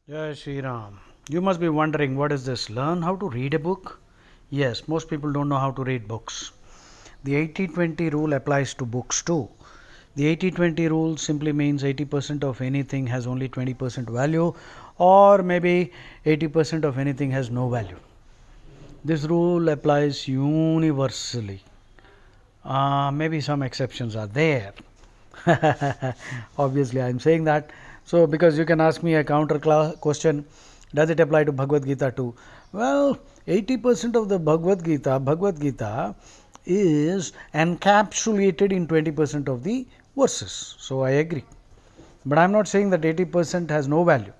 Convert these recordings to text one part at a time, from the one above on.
Jai Shri Ram. You must be wondering, what is this? Learn how to read a book? Yes, most people don't know how to read books. The 80-20 rule applies to books too. The 80-20 rule simply means 80% of anything has only 20% value, or maybe 80% of anything has no value. This rule applies universally. Maybe some exceptions are there. Obviously, I am saying that. So, because you can ask me a counter question, does it apply to Bhagavad Gita too? Well, 80% of the Bhagavad Gita is encapsulated in 20% of the verses. So, I agree. But I am not saying that 80% has no value.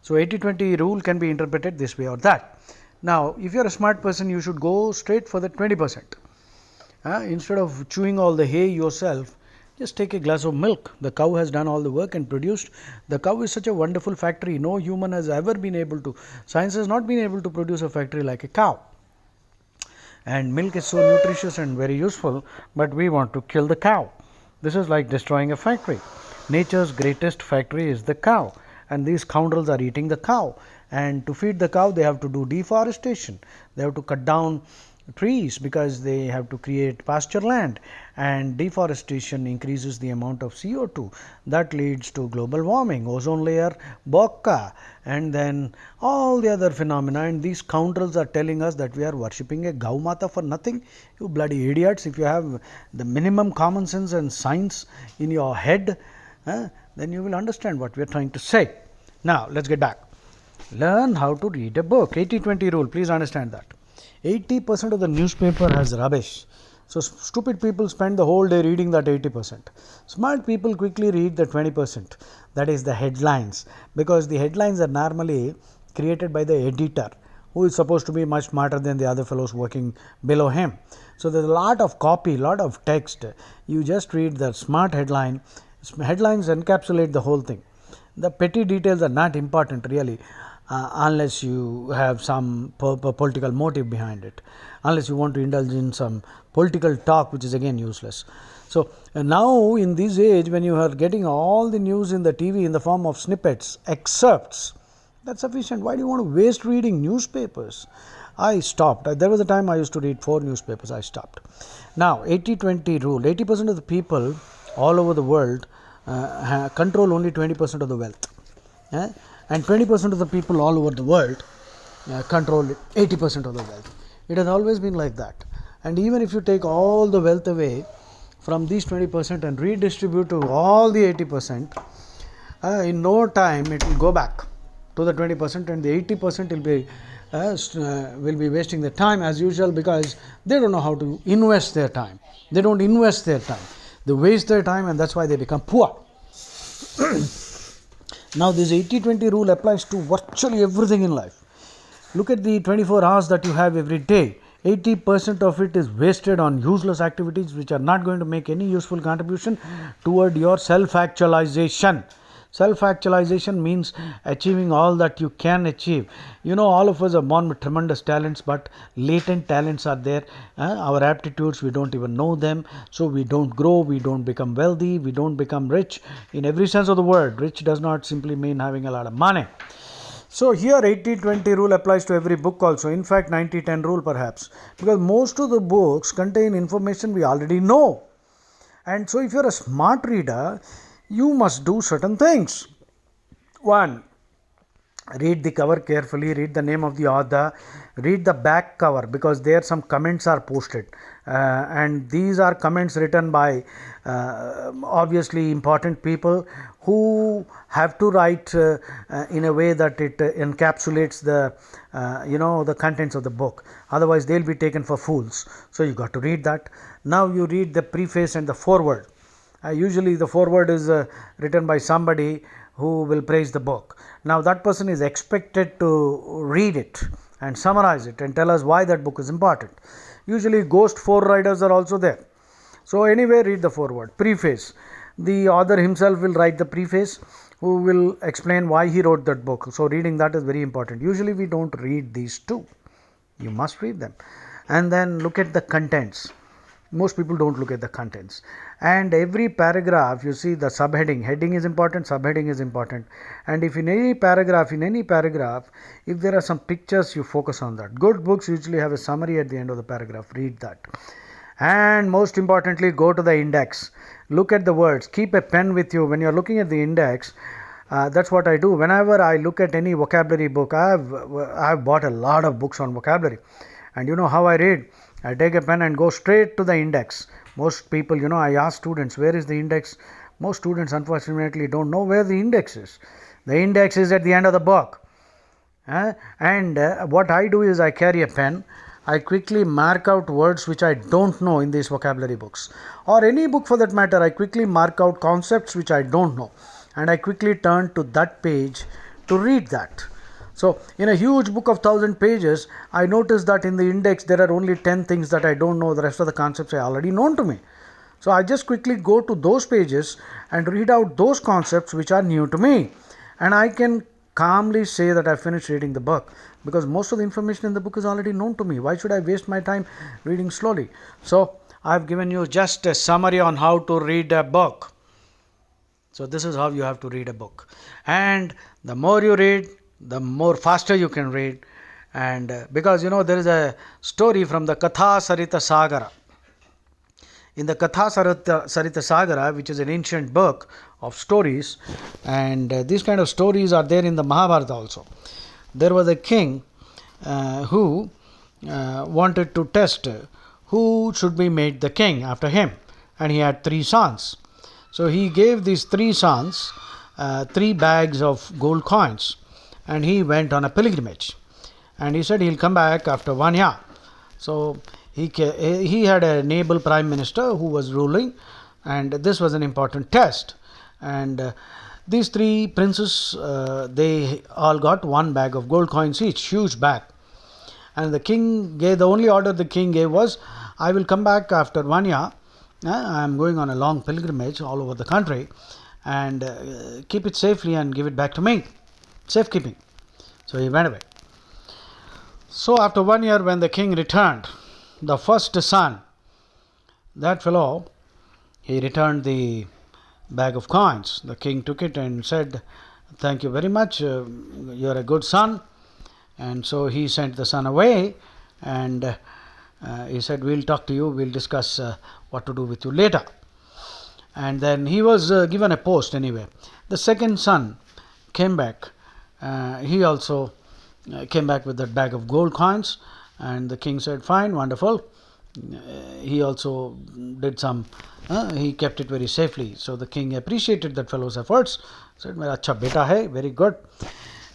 So, 80-20 rule can be interpreted this way or that. Now, if you are a smart person, you should go straight for the 20%. Instead of chewing all the hay yourself, just take a glass of milk. The cow has done all the work and produced. The cow is such a wonderful factory. No human has ever been able to, science has not been able to produce a factory like a cow. And milk is so nutritious and very useful, but we want to kill the cow. This is like destroying a factory. Nature's greatest factory is the cow, and these scoundrels are eating the cow. And to feed the cow, they have to do deforestation. They have to cut down trees because they have to create pasture land, and deforestation increases the amount of CO2 that leads to global warming, ozone layer, bokka, and then all the other phenomena. And these scoundrels are telling us that we are worshipping a Gau Mata for nothing. You bloody idiots, if you have the minimum common sense and science in your head, then you will understand what we are trying to say. Now, let's get back. Learn how to read a book. 80-20 rule, please understand that. 80% of the newspaper has rubbish. So, stupid people spend the whole day reading that 80%. Smart people quickly read the 20%, that is the headlines, because the headlines are normally created by the editor, who is supposed to be much smarter than the other fellows working below him. So, there is a lot of copy, lot of text. You just read the smart headline. Headlines encapsulate the whole thing. The petty details are not important really. Unless you have some political motive behind it, unless you want to indulge in some political talk, which is again useless. So, now in this age, when you are getting all the news in the TV in the form of snippets, excerpts, that's sufficient. Why do you want to waste reading newspapers? I stopped. There was a time I used to read 4 newspapers. I stopped. Now, 80-20 rule. 80% of the people all over the world control only 20% of the wealth. And 20% of the people all over the world control 80% of the wealth. It has always been like that. And even if you take all the wealth away from these 20% and redistribute to all the 80%, in no time it will go back to the 20%, and the 80% will be wasting their time as usual, because they don't know how to invest their time. They don't invest their time. They waste their time, and that's why they become poor. Now, this 80-20 rule applies to virtually everything in life. Look at the 24 hours that you have every day. 80% of it is wasted on useless activities which are not going to make any useful contribution toward your self-actualization. Self-actualization means achieving all that you can achieve. You know, all of us are born with tremendous talents, but latent talents are there. Our aptitudes, we don't even know them. So we don't grow, we don't become wealthy, we don't become rich. In every sense of the word, rich does not simply mean having a lot of money. So here 80-20 rule applies to every book also. In fact, 90-10 rule perhaps. Because most of the books contain information we already know. And so if you're a smart reader, you must do certain things. 1. Read the cover carefully, read the name of the author, read the back cover, because there some comments are posted, and these are comments written by obviously important people who have to write in a way that it encapsulates the the contents of the book. Otherwise they'll be taken for fools. So you got to read that. Now you read the preface and the foreword. Usually the foreword is written by somebody who will praise the book. Now that person is expected to read it and summarize it and tell us why that book is important. Usually ghost forewriters are also there. So anyway, read the foreword. Preface. The author himself will write the preface, who will explain why he wrote that book. So reading that is very important. Usually we don't read these two. You must read them. And then look at the contents. Most people don't look at the contents. And every paragraph, you see the subheading, heading is important, subheading is important. And if in any paragraph, if there are some pictures, you focus on that. Good books usually have a summary at the end of the paragraph. Read that. And most importantly, go to the index. Look at the words. Keep a pen with you when you are looking at the index. That's what I do. Whenever I look at any vocabulary book, I've bought a lot of books on vocabulary. And you know how I read? I take a pen and go straight to the index. Most people, I ask students, where is the index? Most students unfortunately don't know where the index is. The index is at the end of the book. And what I do is I carry a pen. I quickly mark out words which I don't know in these vocabulary books. Or any book for that matter, I quickly mark out concepts which I don't know. And I quickly turn to that page to read that. So, in a huge book of 1000 pages, I noticed that in the index there are only 10 things that I don't know. The rest of the concepts are already known to me. So, I just quickly go to those pages and read out those concepts which are new to me. And I can calmly say that I finished reading the book, because most of the information in the book is already known to me. Why should I waste my time reading slowly? So, I have given you just a summary on how to read a book. So, this is how you have to read a book. And the more you read, the more faster you can read. And because there is a story from the Katha Sarita Sagara. In the Katha Sarita Sagara, which is an ancient book of stories, and these kind of stories are there in the Mahabharata also. There was a king who wanted to test who should be made the king after him, and he had 3 sons. So he gave these 3 sons 3 bags of gold coins, and he went on a pilgrimage, and he said he'll come back after 1 year. So he had a naval prime minister who was ruling, and this was an important test. And these 3 princes, they all got 1 bag of gold coins each, huge bag. And the only order the king gave was, I will come back after 1 year. I am going on a long pilgrimage all over the country, and keep it safely and give it back to me. Safekeeping. So he went away. So after 1 year, when the king returned, the first son, that fellow, he returned the bag of coins. The king took it and said, thank you very much, you're a good son. And so he sent the son away, and he said, we'll talk to you, we'll discuss what to do with you later. And then he was given a post anyway. The second son came back. He also came back with that bag of gold coins, and the king said, fine, wonderful. He also did some, he kept it very safely. So the king appreciated that fellow's efforts, said, mera acha beta hai, very good.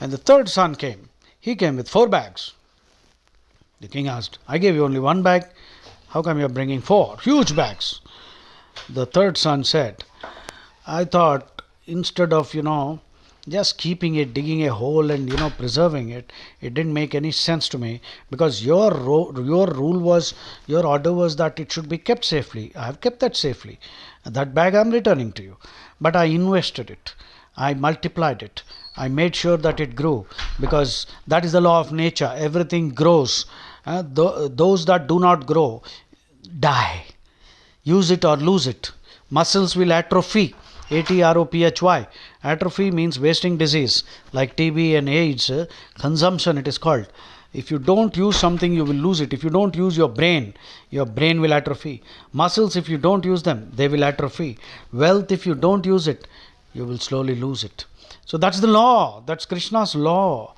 And the third son came. He came with 4 bags. The king asked, I gave you only 1 bag, how come you're bringing 4 huge bags? The third son said, I thought instead of just keeping it, digging a hole and preserving it, it didn't make any sense to me, because your rule was, your order was that it should be kept safely. I have kept that safely. That bag I am returning to you, but I invested it, I multiplied it, I made sure that it grew, because that is the law of nature. Everything grows. Those that do not grow die. Use it or lose it. Muscles will atrophy. ATROPHY. Atrophy means wasting disease, like TB and AIDS. Consumption it is called. If you don't use something, you will lose it. If you don't use your brain will atrophy. Muscles, if you don't use them, they will atrophy. Wealth, if you don't use it, you will slowly lose it. So that's the law. That's Krishna's law.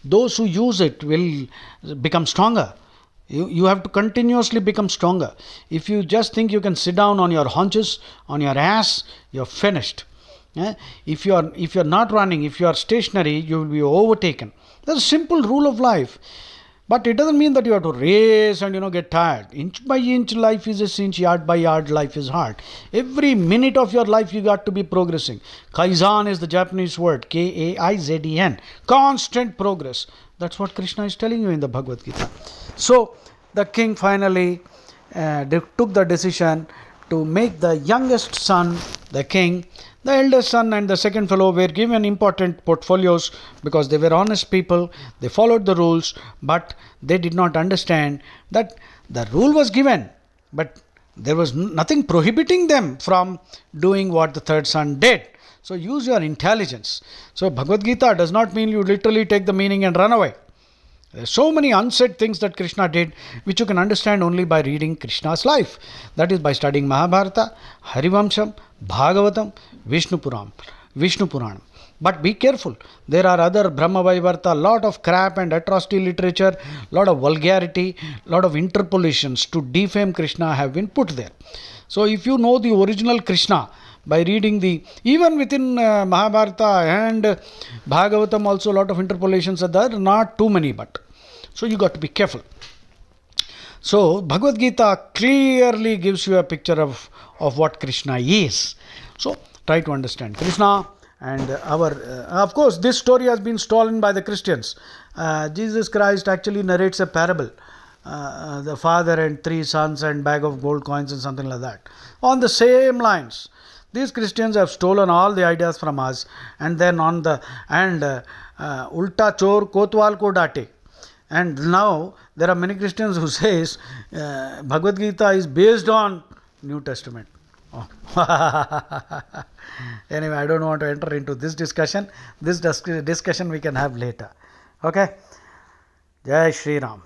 Those who use it will become stronger. You have to continuously become stronger. If you just think you can sit down on your haunches, on your ass, you're finished. If you're not running, if you are stationary, you will be overtaken. That's a simple rule of life. But it doesn't mean that you have to race and get tired. Inch by inch life is a cinch, yard by yard life is hard. Every minute of your life you got to be progressing. Kaizen is the Japanese word, Kaizen. Constant progress. That's what Krishna is telling you in the Bhagavad Gita. So the king finally took the decision to make the youngest son the king. The eldest son and the second fellow were given important portfolios because they were honest people. They followed the rules, but they did not understand that the rule was given, but There was nothing prohibiting them from doing what the third son did. So use your intelligence. So Bhagavad Gita does not mean you literally take the meaning and run away. There are so many unsaid things that Krishna did which you can understand only by reading Krishna's life. That is by studying Mahabharata, Harivamsham, Bhagavatam, Vishnu Puranam. But be careful. There are other Brahma Vaivarta, lot of crap and atrocity literature, lot of vulgarity, lot of interpolations to defame Krishna have been put there. So if you know the original Krishna by reading even within Mahabharata and Bhagavatam also lot of interpolations are there, not too many, but so you got to be careful. So Bhagavad Gita clearly gives you a picture of what Krishna is. So try to understand Krishna. And of course, this story has been stolen by the Christians. Jesus Christ actually narrates a parable. The father and 3 sons and bag of gold coins and something like that. On the same lines, these Christians have stolen all the ideas from us, and then ulta chor kotwal ko date. And now there are many Christians who says Bhagavad Gita is based on New Testament. Oh. Anyway, I don't want to enter into this discussion. This discussion we can have later. Okay. Jai Shri Ram.